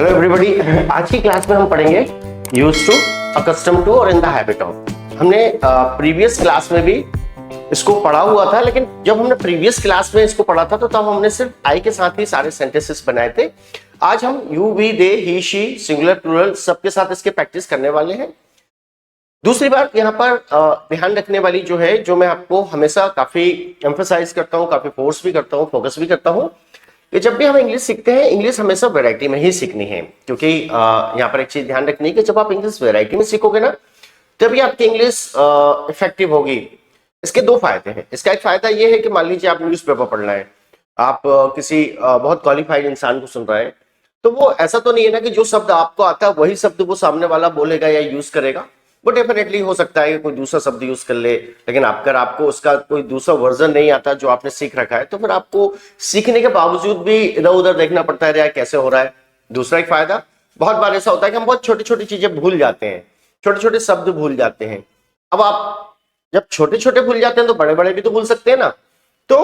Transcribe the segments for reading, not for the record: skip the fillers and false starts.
Hello everybody, आज की class में हम पढ़ेंगे यूज्ड टू, अकस्टम टू और इन द हैबिट ऑफ। हमने प्रीवियस क्लास में भी इसको पढ़ा हुआ था, लेकिन जब हमने प्रीवियस क्लास में इसको पढ़ा था तो तब हमने सिर्फ आई के साथ ही सारे सेंटेंसेस बनाए थे। आज हम you, we, they, he, she, singular, plural सबके साथ इसके प्रैक्टिस करने वाले हैं। दूसरी बात यहाँ पर ध्यान रखने वाली जो है, जो मैं आपको हमेशा काफी एम्फसाइज करता हूँ, काफी फोर्स भी करता हूँ, फोकस भी करता हूँ कि जब भी हम इंग्लिश सीखते हैं, इंग्लिश हमेशा वैरायटी में ही सीखनी है। क्योंकि यहाँ पर एक चीज ध्यान रखनी है कि जब आप इंग्लिश वैरायटी में सीखोगे ना, तभी आपकी इंग्लिश इफेक्टिव होगी। इसके दो फायदे हैं। इसका एक फायदा ये है कि मान लीजिए आप न्यूज़पेपर पढ़ रहे हैं, आप किसी बहुत क्वालिफाइड इंसान को सुन रहे हैं, तो वो ऐसा तो नहीं है ना कि जो शब्द आपको आता है वही शब्द वो सामने वाला बोलेगा या यूज करेगा। वो डेफिनेटली हो सकता है कि कोई दूसरा शब्द यूज कर ले, लेकिन अगर आपको उसका कोई दूसरा वर्जन नहीं आता जो आपने सीख रखा है, तो फिर आपको सीखने के बावजूद भी इधर उधर देखना पड़ता है यार कैसे हो रहा है। दूसरा एक फायदा, बहुत बार ऐसा होता है कि हम बहुत छोटी छोटी चीजें भूल जाते हैं, छोटे छोटे शब्द भूल जाते हैं। अब आप जब छोटे छोटे भूल जाते हैं तो बड़े बड़े भी तो भूल सकते हैं ना। तो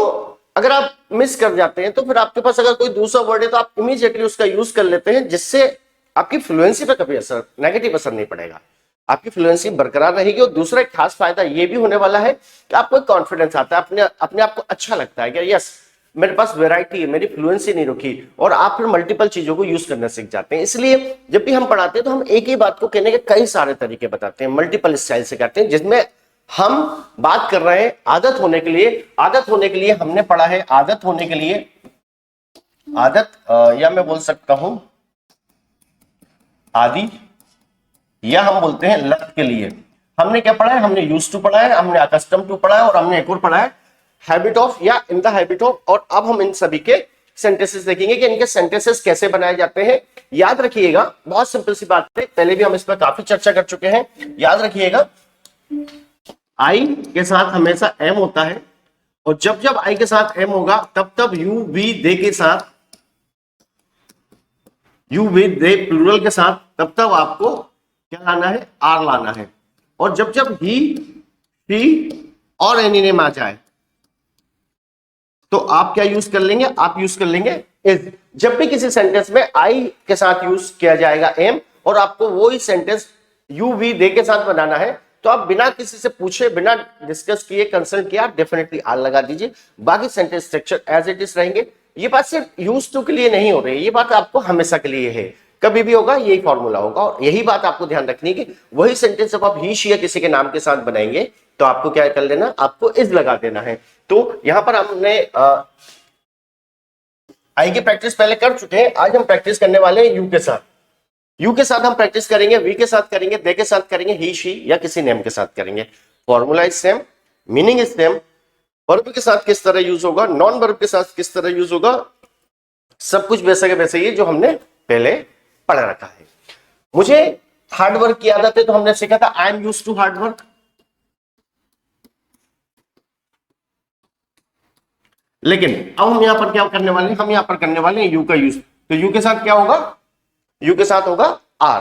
अगर आप मिस कर जाते हैं तो फिर आपके पास अगर कोई दूसरा वर्ड है तो आप इमीडिएटली उसका यूज कर लेते हैं, जिससे आपकी फ्लुएंसी पे कभी असर, नेगेटिव असर नहीं पड़ेगा, आपकी फ्लुएंसी बरकरार रहेगी। और दूसरा एक खास फायदा ये भी होने वाला है कि आपको कॉन्फिडेंस आता है, अपने आप को अच्छा लगता है कि यस मेरे पास वैरायटी है, मेरी फ्लुएंसी नहीं रुकी, और आप फिर मल्टीपल चीजों को यूज करना सीख जाते हैं। इसलिए जब भी हम पढ़ाते हैं तो हम एक ही बात को कहने के कई सारे तरीके बताते हैं, मल्टीपल स्टाइल से करते हैं, जिसमें हम बात कर रहे हैं आदत होने के लिए। आदत होने के लिए हमने पढ़ा है, आदत होने के लिए, आदत या मैं बोल सकता हूं आदि, या हम बोलते हैं लत के लिए हमने क्या पढ़ा है, हमने यूज्ड टू पढ़ा है, हमने अकस्टम टू पढ़ा है, और हमने एक और पढ़ा है हैबिट ऑफ या इन द हैबिट ऑफ। और अब हम इन सभी के सेंटेंसेस देखेंगे कि इनके सेंटेंसेस कैसे बनाए जाते हैं। याद रखिएगा, बहुत सिंपल सी बात है, पहले भी हम इस पर काफी चर्चा कर चुके हैं। याद रखिएगा, आई के साथ हमेशा एम होता है, और जब जब आई के साथ एम होगा तब तब यू, वी, दे के साथ, यू, वी, दे प्लूरल के साथ, तब तब आपको क्या लाना है, आर लाना है। और जब जब ही, शी और एनी नेम आ जाए तो आप क्या यूज कर लेंगे, आप यूज कर लेंगे इज। जब भी किसी सेंटेंस में आई के साथ यूज किया जाएगा एम, और आपको वो ही सेंटेंस यू, वी, दे के साथ बनाना है, तो आप बिना किसी से पूछे, बिना डिस्कस किए, कंसल्ट किया, डेफिनेटली आर लगा दीजिए। बाकी sentence structure as it is रहेंगे। ये बात सिर्फ यूज टू के लिए नहीं हो रही है, ये बात आपको हमेशा के लिए है, कभी भी होगा यही फॉर्मूला होगा। और यही बात आपको ध्यान रखनी है कि वही सेंटेंस जब आप ही, शी या किसी के नाम के साथ बनाएंगे तो आपको क्या कर लेना, आपको इज लगा देना है। तो यहां पर हमने आई की प्रैक्टिस पहले कर चुके हैं, आज हम प्रैक्टिस करने वाले हैं यू के साथ। यू के साथ हम प्रैक्टिस करेंगे, वी के साथ करेंगे, दे के साथ करेंगे, ही, शी या किसी नेम के साथ करेंगे। Formula is same, meaning is same, verb के साथ किस तरह यूज होगा, नॉन वर्ब के साथ किस तरह यूज होगा, सब कुछ वैसे के वैसे ही जो हमने पहले पढ़ रखा है। मुझे हार्ड वर्क की आदत है, तो हमने सीखा था I am used to hard work. लेकिन अब हम यहां पर क्या करने वाले हैं, हम यहां पर करने वाले हैं यू का यूज। तो यू के साथ क्या होगा, यू के साथ होगा आर,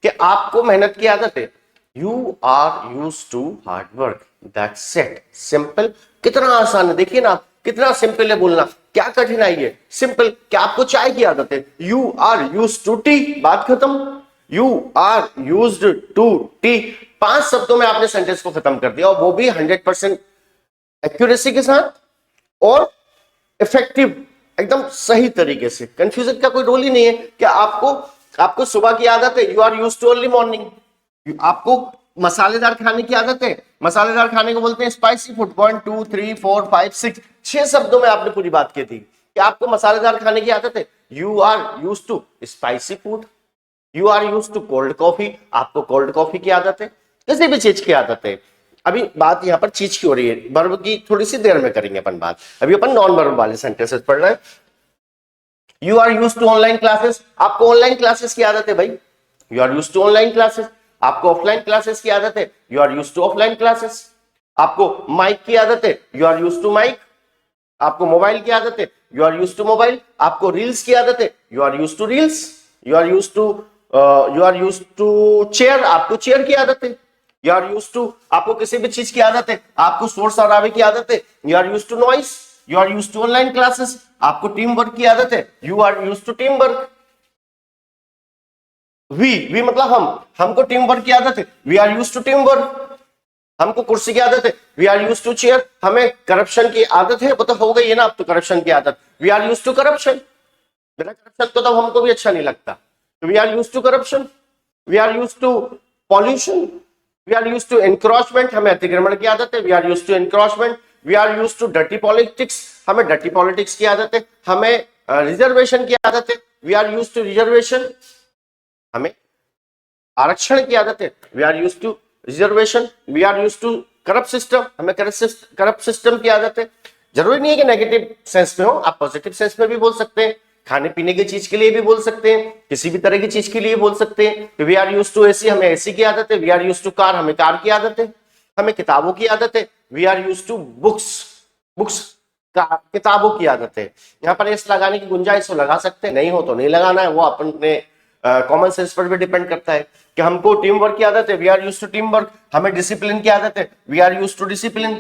कि आपको मेहनत की आदत है। You are used to hard work, that's it, simple. कितना आसान है, देखिए ना कितना सिंपल है बोलना, क्या कठिनाई है, सिंपल। क्या आपको चाय की आदत है, you are used to tea, बात खत्म। You are used to tea, 5 शब्दों में आपने सेंटेंस को खत्म कर दिया, और वो भी 100% एक्यूरेसी के साथ और इफेक्टिव, एकदम सही तरीके से। कंफ्यूजन का कोई रोल ही नहीं है। क्या आपको सुबह की आदत है, you are used to early morning. आपको मसालेदार खाने की आदत है, मसालेदार खाने को बोलते हैं स्पाइसी फूड। 1 2 3 4 5 6, 6 शब्दों में आपने पूरी बात की थी कि आपको मसालेदार खाने की आदत है, you are used to spicy food. You are used to cold coffee, आपको कोल्ड कॉफी की आदत है, किसी भी चीज की आदत है। अभी बात यहां पर चीज की हो रही है, वर्ब की थोड़ी सी देर में करेंगे अपन बात, अभी अपन नॉन वर्ब वाले सेंटेंसेस पढ़ रहे हैं। You are used to online classes, आपको ऑनलाइन क्लासेस की आदत है भाई, you are used to online classes. आपको ऑफलाइन क्लासेस की आदत है, you are used to offline classes. आपको माइक की आदत है, you are used to mic. आपको मोबाइल की आदत है, you are used to mobile. आपको रील्स की आदत है, you are used to reels. You are used to chair, आपको चेयर की आदत है। यू आर यूज्ड टू, आपको किसी भी चीज की आदत है, आपको शोर शराबे की आदत है, you are used to noise. You are used to online classes, आपको टीम वर्क की आदत है, you are used to team work. We मतलब हमको टीम वर्क की आदत है, we are used to team work. हमको कुर्सी की आदत है, we are used to chair. हमें करप्शन की आदत है, वो तो हो गई है ना अब तो करप्शन की आदत, we are used to corruption. बिना करप्शन तो हमको भी अच्छा नहीं लगता। We are used to corruption, we are used to pollution, we are used to encroachment, हमें अतिक्रमण की आदत है, we are used to encroachment, we are used to dirty politics, हमें डर्टी पॉलिटिक्स की आदत है, हमें रिजर्वेशन की आदत है, we are used to reservation, हमें आरक्षण की आदत है, we are used to reservation, we are used to corrupt system, हमें करप्ट सिस्टम की आदत है। जरूरी नहीं है कि नेगेटिव सेंस में हो, आप पॉजिटिव सेंस में भी बोल सकते हैं, खाने पीने की चीज के लिए भी बोल सकते हैं, किसी भी तरह की चीज के लिए बोल सकते हैं। We are used to AC, हमें एसी की आदत है, we are used to car, हमें कार की आदत है, हमें किताबों की आदत है, we are used to books, books किताबों की आदत है। यहाँ पर एस लगाने की गुंजाइश हो लगा सकते हैं, नहीं हो तो नहीं लगाना है, वो अपने कॉमन सेंस पर भी डिपेंड करता है कि हमको टीम वर्क की आदत है, we are used to team work, हमें डिसिप्लिन की आदत है, we are used to discipline,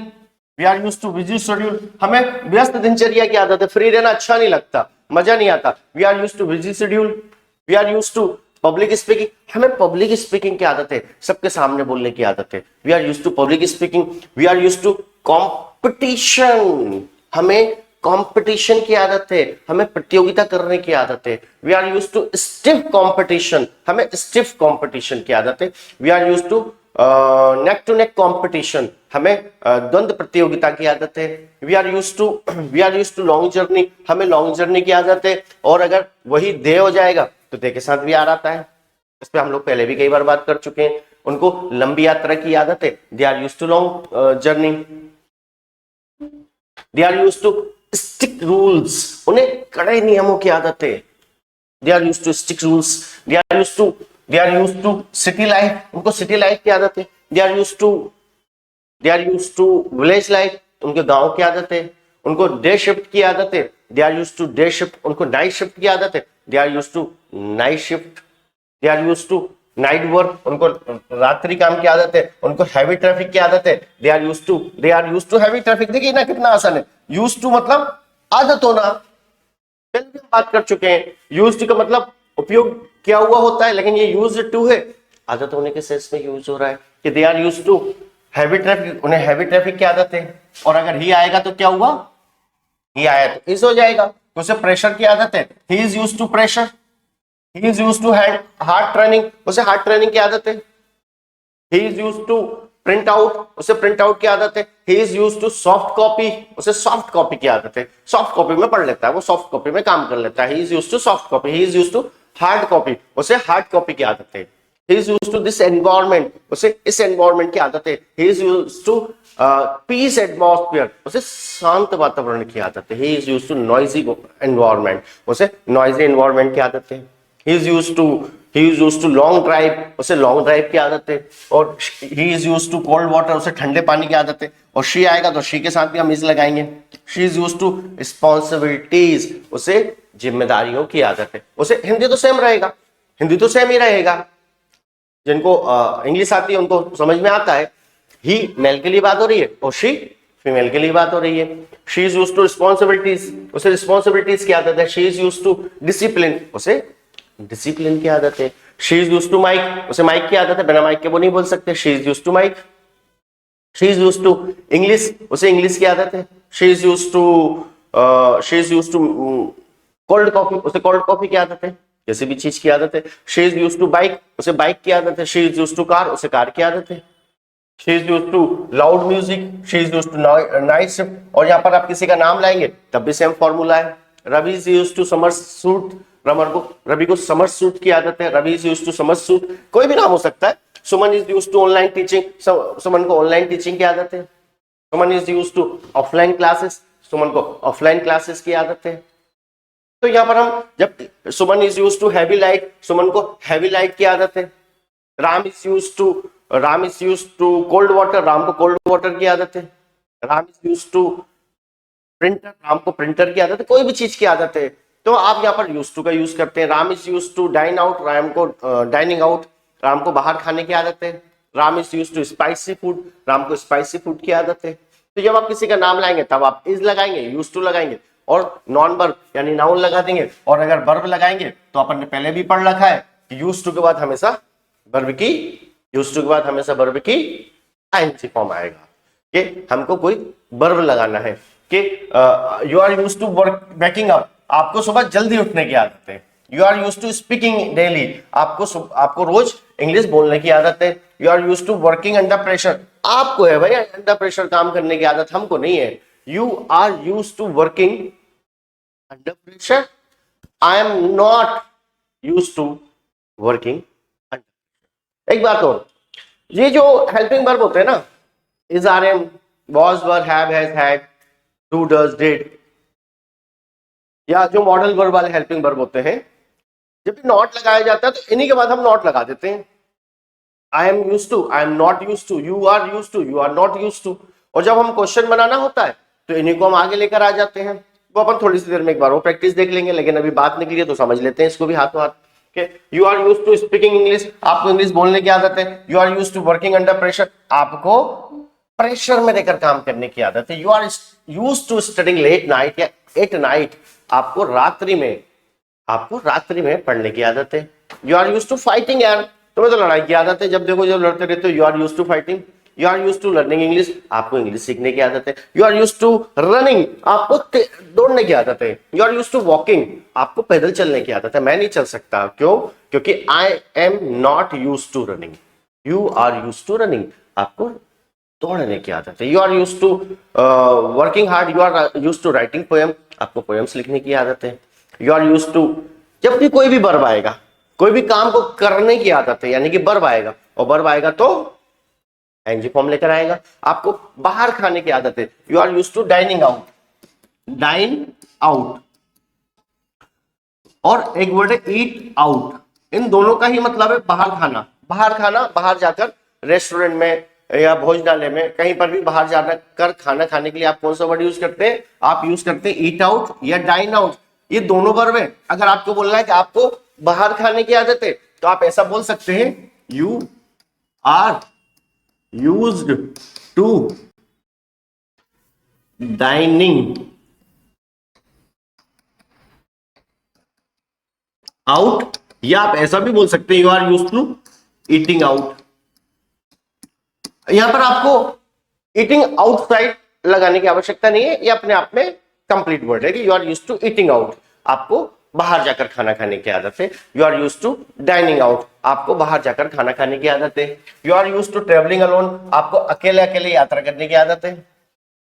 we are used to busy schedule, हमें व्यस्त दिनचर्या की आदत है, फ्री रहना अच्छा नहीं लगता, मजा नहीं आता, we are used to busy schedule, we are used to public speaking, हमें पब्लिक स्पीकिंग की आदत है, सबके सामने बोलने की आदत है, we are used to public speaking, we are used to competition, हमें कंपटीशन की आदत है, हमें प्रतियोगिता करने की आदत है, we are used to stiff competition, हमें स्टिफ कंपटीशन की आदत है, we are used to neck to neck competition, हमें द्वंद्व प्रतियोगिता की आदत है, we are used to long journey, हमें लॉन्ग जर्नी की आदत है। और अगर वही दे हो जाएगा तो दे के साथ भी आर आता है, इस पे हम लोग पहले भी कई बार बात कर चुके हैं। उनको लंबी यात्रा की आदत है, they are used to long journey, they are used to strict rules, उन्हें कड़े नियमों की आदत है, they are used to strict rules, they are used to city life, उनको सिटी लाइफ की आदत है, they are used to village life, उनके गांव की आदत है, उनको डे शिफ्ट की आदत है, they are used to day shift, उनको नाइट शिफ्ट की आदत है, they are used to night shift, they are used to night work, उनको रात्रि काम की आदत है, उनको हैवी ट्रैफिक की आदत है, they are used to heavy traffic. देखिए ना कितना आसान है, यूज्ड टू मतलब आदत होना, पहले भी हम बात कर चुके हैं, यूज्ड का मतलब उपयोग किया हुआ होता है, लेकिन ये यूज्ड टू है, आदत होने के सेंस में यूज हो रहा है कि they are used to heavy traffic, उन्हें हैवी ट्रैफिक की आदत है। और अगर ही आएगा तो क्या हुआ, ही आया तो इज हो जाएगा, तो उसे प्रेशर की आदत है, he is used to pressure, he is used to hard training, उसे हार्ड ट्रेनिंग की आदत है, he is used to print out, उसे प्रिंट आउट की आदत है, he is used to soft copy, उसे सॉफ्ट कॉपी की आदत है, सॉफ्ट कॉपी में पढ़ लेता है, वो सॉफ्ट कॉपी में काम कर लेता है, he is used to soft copy, he is used to hard copy, उसे हार्ड कॉपी की आदत है, he is used to this environment, उसे इस एनवायरमेंट की आदत है, he is used to peace atmosphere, उसे शांत वातावरण की आदत है, he is used to noisy environment, उसे noisy environment की आदत है, he is used to long drive, उसे लॉन्ग ड्राइव की आदत है, और he is used to cold water, उसे ठंडे पानी की आदत है, और she आएगा तो she के साथ भी हम इस लगाएंगे, she is used to responsibilities, उसे जिम्मेदारियों की आदत है, उसे हिंदी तो सेम रहेगा, हिंदी तो सेम ही रहेगा, जिनको इंग्लिश आती है उनको समझ में आता है, ही मेल के लिए बात हो रही है और शी फीमेल के लिए बात हो रही है, she is used to responsibilities, उसे रिस्पॉन्सिबिलिटीज की आदत है, she is used to discipline, उसे डिसिप्लिन की आदत है, she is used to mic, उसे माइक की आदत है, बिना माइक के वो नहीं बोल सकते, she is used to mic, she is used to English, उसे इंग्लिश की आदत है, she is used to cold coffee, उसे कोल्ड कॉफी की आदत है, किसी भी चीज की आदत है, she is used to bike, उसे बाइक की आदत है, she is used to car, उसे कार की आदत है, she is used to loud music, she is used to night shift, और यहाँ पर आप किसी का नाम लाएंगे तब भी सेम फॉर्मूला है, Ravi is used to summer suit, Ravi को समर सूट की आदत है, Ravi is used to summer suit, कोई भी नाम हो सकता है, Suman is used to online teaching, Suman को ऑनलाइन टीचिंग की आदत है, Suman is used to offline classes, Suman को ऑफलाइन क्लासेस की आदत है। तो यहाँ पर हम जब Suman is used to heavy light, Suman को हैवी लाइट की आदत है, Ram is used to cold water, Ram को कोल्ड वाटर की आदत है, Ram is used to printer, Ram को प्रिंटर की आदत है, कोई भी चीज की आदत है तो आप यहाँ पर यूज्ड टू का यूज करते हैं। Ram is used to dine out, Ram को डाइनिंग आउट, राम को बाहर खाने की आदत है, Ram is used to spicy food, Ram को स्पाइसी फूड की आदत है। तो जब आप किसी का नाम लाएंगे तब आप इज लगाएंगे, यूज्ड टू लगाएंगे और नॉन वर्ब यानी नाउन लगा देंगे, और अगर वर्ब लगाएंगे तो अपन ने पहले भी पढ़ रखा है यूज्ड टू के बाद हमेशा वर्ब की, यूज्ड टू के बाद हमेशा वर्ब की आईएनजी फॉर्म आएगा कि हमको कोई वर्ब लगाना है कि you are used to work waking up, आपको सुबह जल्दी उठने की आदत है। You are used to speaking daily, आपको रोज इंग्लिश बोलने की आदत है। You are used to working under pressure, आपको है भाई अंडर प्रेशर काम करने की आदत, हमको नहीं है। You are used to working under pressure, I am not used to working under. एक बात और, ये जो हेल्पिंग वर्ब होते हैं ना, is, are, am, was, were, have, has, had, do, does, did, या जो मॉडल वर्ब वाले हेल्पिंग वर्ब होते हैं, जब भी नॉट लगाया जाता है तो इन्हीं के बाद हम नॉट लगा देते हैं। I am used to, I am not used to, you are used to, you are not used to. और जब हम क्वेश्चन बनाना होता है तो इन्हीं को हम आगे लेकर आ जाते हैं। वो अपन थोड़ी सी देर में एक बार वो प्रैक्टिस देख लेंगे, लेकिन अभी बात निकली है तो समझ लेते हैं इसको भी हाथों हाथ। You are used to speaking English, आपको इंग्लिश बोलने की आदत है। You are used to working under pressure, आपको प्रेशर में रहकर काम करने की आदत है। You are used to studying late night या एट नाइट, आपको रात्रि में पढ़ने की आदत है। You are used to fighting, यार तुम्हें तो लड़ाई की आदत है, जब देखो जब लड़ते रहते हो। You are used to fighting. You are used to learning English, आपको इंग्लिश सीखने की आदत है। You are used to running, आपको दौड़ने की आदत है। You are used to walking, आपको पैदल चलने की आदत है। मैं नहीं चल सकता, क्यों? क्योंकि I am not used to running. You are used to running, आपको दौड़ने की आदत है। You are used to working hard, you are used to writing poem, आपको पोएम्स लिखने की आदत है। यू आर यूज्ड टू, जब भी कोई भी वर्ब आएगा, कोई भी काम को करने की आदत है, यानी कि वर्ब आएगा, और वर्ब आएगा तो एनजी फॉर्म लेकर आएगा। आपको बाहर खाने की आदत है। You are used to dining out, dine out. और एक वर्ड है ईट आउट, इन दोनों का ही मतलब है बाहर खाना। बाहर जाकर रेस्टोरेंट में या भोजनालय में, कहीं पर भी बाहर जाना कर खाना खाने के लिए आप कौन सा वर्ड यूज करते हैं? आप यूज करते हैं ईट आउट या डाइन आउट। ये दोनों वर्ब है। अगर आपको बोलना है कि आपको बाहर खाने की आदत है, तो आप ऐसा बोल सकते हैं, you are used to dining out, या आप ऐसा भी बोल सकते हैं, you are used to eating out. यहां पर आपको ईटिंग आउटसाइड लगाने की आवश्यकता नहीं है, ये अपने आप में कंप्लीट वर्ड है कि you are used to eating out, आपको बाहर जाकर खाना खाने की आदत है। You are used to dining out, आपको बाहर जाकर खाना खाने की आदत है। You are used to travelling alone, आपको अकेले अकेले यात्रा करने की आदत है।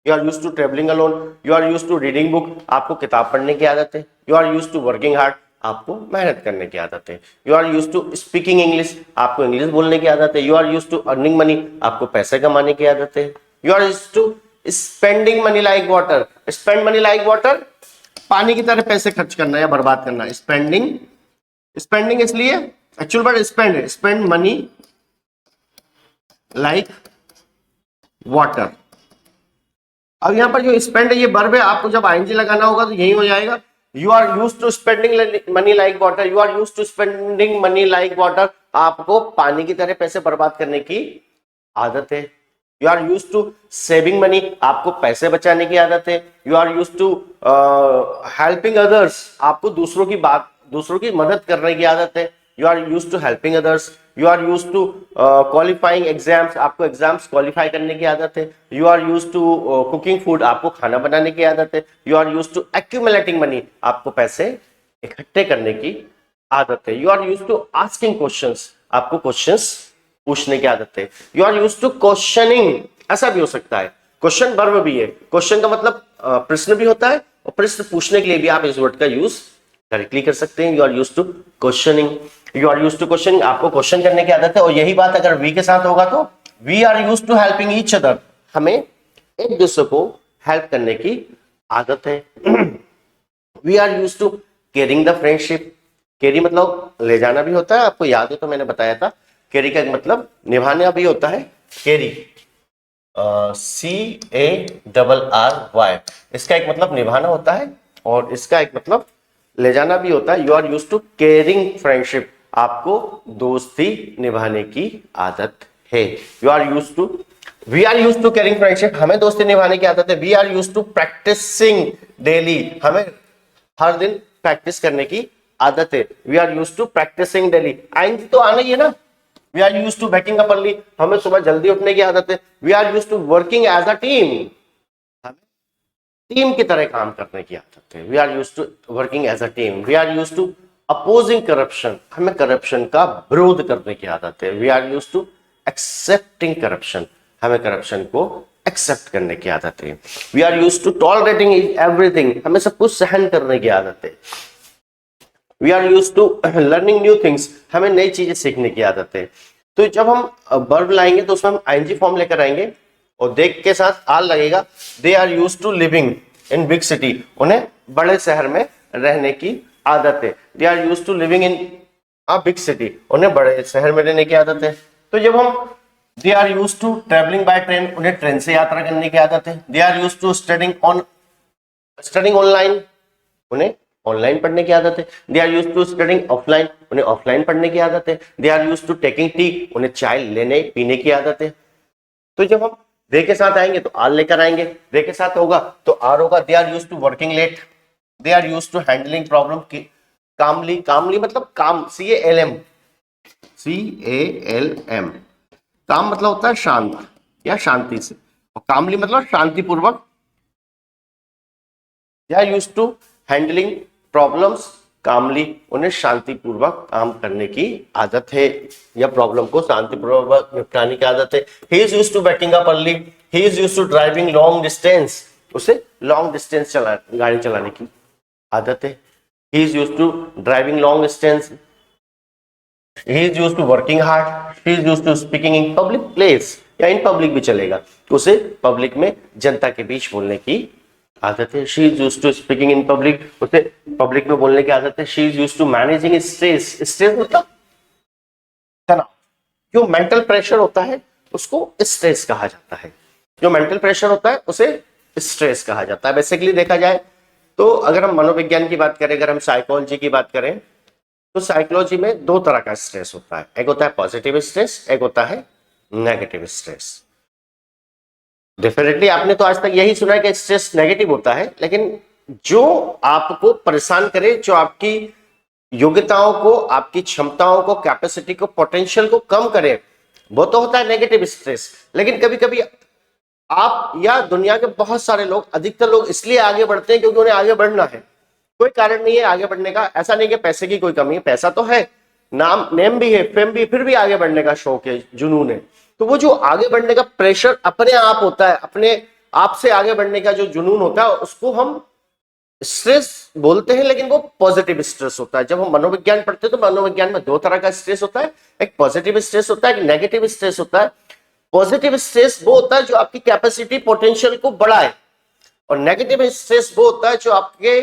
You are used to travelling alone. You are used to reading book, आपको किताब पढ़ने की आदत है। You are used to working hard, आपको मेहनत करने की आदत है। You are used to speaking English, आपको इंग्लिश बोलने की आदत है। You are used to earning money, आपको पैसे कमाने की आदत है। You are used to spending money like water, spend money like water, पानी की तरह पैसे खर्च करना या बर्बाद करना। स्पेंडिंग इसलिए एक्चुअल वर्ड स्पेंड है, स्पेंड मनी लाइक वाटर। अब यहां पर जो स्पेंड है ये वर्ब है, आपको जब आईएनजी लगाना होगा तो यही हो जाएगा। You are used to spending money like water, you are used to spending money like water, आपको पानी की तरह पैसे बर्बाद करने की आदत है। You are used to saving money, आपको पैसे बचाने की आदत है। You are used to helping others, आपको दूसरों की मदद करने की आदत है। You are used to helping others. You are used to qualifying exams, आपको एग्जाम्स क्वालिफाई करने की आदत है। You are used to cooking food, आपको खाना बनाने की आदत है। You are used to accumulating money, आपको पैसे इकट्ठे करने की आदत है। You are used to asking questions, आपको क्वेश्चंस पूछने की आदत है। You are used to questioning, ऐसा भी हो सकता है, क्वेश्चन वर्ब भी है। क्वेश्चन का मतलब प्रश्न भी होता है, और प्रश्न पूछने के लिए भी आप इस वर्ड का यूज डायरेक्टली कर सकते हैं। You are used to questioning, you are used to questioning, आपको क्वेश्चन करने की आदत है। और यही बात अगर वी के साथ होगा तो we are used to helping each other, हमें एक दूसरे को हेल्प करने की आदत है। We are used to caring the friendship, carry मतलब ले जाना भी होता है, आपको याद है तो मैंने बताया था। केरी का मतलब निभाना भी होता है, केरी CARRY, इसका एक मतलब निभाना होता है और इसका एक मतलब ले जाना भी होता है। You are used to caring friendship, आपको दोस्ती निभाने की आदत है। You are used to, we are used to caring friendship, हमें दोस्ती निभाने की आदत है। We are used to practising daily, हमें हर दिन प्रैक्टिस करने की आदतें, we are used to practising daily, आएंगी तो आना ही है ना। We are used to waking up early, हमें सुबह जल्दी उठने की आदत है। We are used to working as a team, हमें टीम की तरह काम करने की आदत है। We are used to working as a team. We are used to opposing corruption, हमें करप्शन का विरोध करने की आदत है। We are used to accepting corruption, हमें करप्शन को एक्सेप्ट करने की आदत है। We are used to tolerating everything, हमें सब कुछ सहन करने की आदत है। We are used to learning new things, हमें नई चीजें सीखने की आदत है। तो जब हम वर्ब लाएंगे तो उसमें हम आईएनजी फॉर्म लेकर आएंगे और देख के साथ आल लगेगा। They are used to living in big city, उन्हें बड़े शहर में रहने की आदत है। They are used to living in a big city, उन्हें बड़े शहर में रहने की आदत है। तो जब हम they are used to travelling by train, उन्हें ट्रेन से यात्रा करने की आदत है। They are used to studying online, उन्हें ऑनलाइन पढ़ने की आदत है। They are used to studying offline, उन्हें ऑफलाइन पढ़ने की आदत है। They are used to taking tea, उन्हें चाय लेने पीने की आदत है। तो जब हम दे के साथ आएंगे तो आर लेकर आएंगे, दे के साथ होगा तो आर होगा। They are used to working late, they are used to handling problem calmly, calmly मतलब काम, CALM, CALM, काम मतलब होता है शांत या शांति से, और कामली मतलब शांतिपूर्वक। They are used to handling problems calmly, उन्हें शांतिपूर्वक काम करने की आदत है या प्रॉब्लम को शांतिपूर्वक निपटाने की आदत है। He is used to waking up early, he is used to driving long distance, उसे लॉन्ग डिस्टेंस गाड़ी चलाने की आदत है। He is used to driving long distance, he is used to working hard, he is used to speaking in public place, या in public भी चलेगा, उसे पब्लिक में जनता के बीच बोलने की आदत है। she is used to speaking in public, उसे पब्लिक में बोलने की आदत है। she is used to managing stress, stress मतलब तनाव, जो मेंटल प्रेशर होता है उसको स्ट्रेस कहा जाता है। जो मेंटल प्रेशर होता है उसे स्ट्रेस कहा जाता है। बेसिकली देखा जाए तो अगर हम मनोविज्ञान की बात करें, अगर हम साइकोलॉजी की बात करें, तो साइकोलॉजी में दो तरह का स्ट्रेस होता है। एक होता है पॉजिटिव स्ट्रेस, एक होता है नेगेटिव स्ट्रेस। डेफिनेटली आपने तो आज तक यही सुना है कि स्ट्रेस नेगेटिव होता है, लेकिन जो आपको परेशान करे, जो आपकी योग्यताओं को, आपकी क्षमताओं को, कैपेसिटी को, पोटेंशियल को कम करे, वो तो होता है नेगेटिव स्ट्रेस। लेकिन कभी कभी आप या दुनिया के बहुत सारे लोग, अधिकतर लोग इसलिए आगे बढ़ते हैं क्योंकि उन्हें आगे बढ़ना है, कोई कारण नहीं है आगे बढ़ने का। ऐसा नहीं कि पैसे की कोई कमी है, पैसा तो है, नाम नेम भी है, फेम भी, फिर भी आगे बढ़ने का शौक है, जुनून है। तो वो जो आगे बढ़ने का प्रेशर अपने आप होता है, अपने आप से आगे बढ़ने का जो जुनून होता है, उसको हम स्ट्रेस बोलते हैं, लेकिन वो पॉजिटिव स्ट्रेस होता है। जब हम मनोविज्ञान पढ़ते हैं तो मनोविज्ञान में दो तरह का स्ट्रेस होता है, एक पॉजिटिव स्ट्रेस होता है, एक नेगेटिव स्ट्रेस होता है। पॉजिटिव स्ट्रेस वो होता है जो आपकी कैपेसिटी, पोटेंशियल को बढ़ाए, और नेगेटिव स्ट्रेस वो होता है जो आपके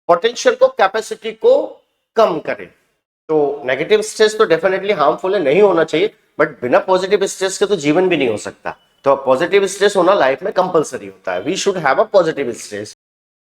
पोटेंशियल को, कैपेसिटी को कम करे। तो नेगेटिव स्ट्रेस तो डेफिनेटली हार्मफुल है, नहीं होना चाहिए, बट बिना पॉजिटिव स्ट्रेस के तो जीवन भी नहीं हो सकता। तो पॉजिटिव स्ट्रेस होना लाइफ में कंपलसरी होता है। We should have a positive stress.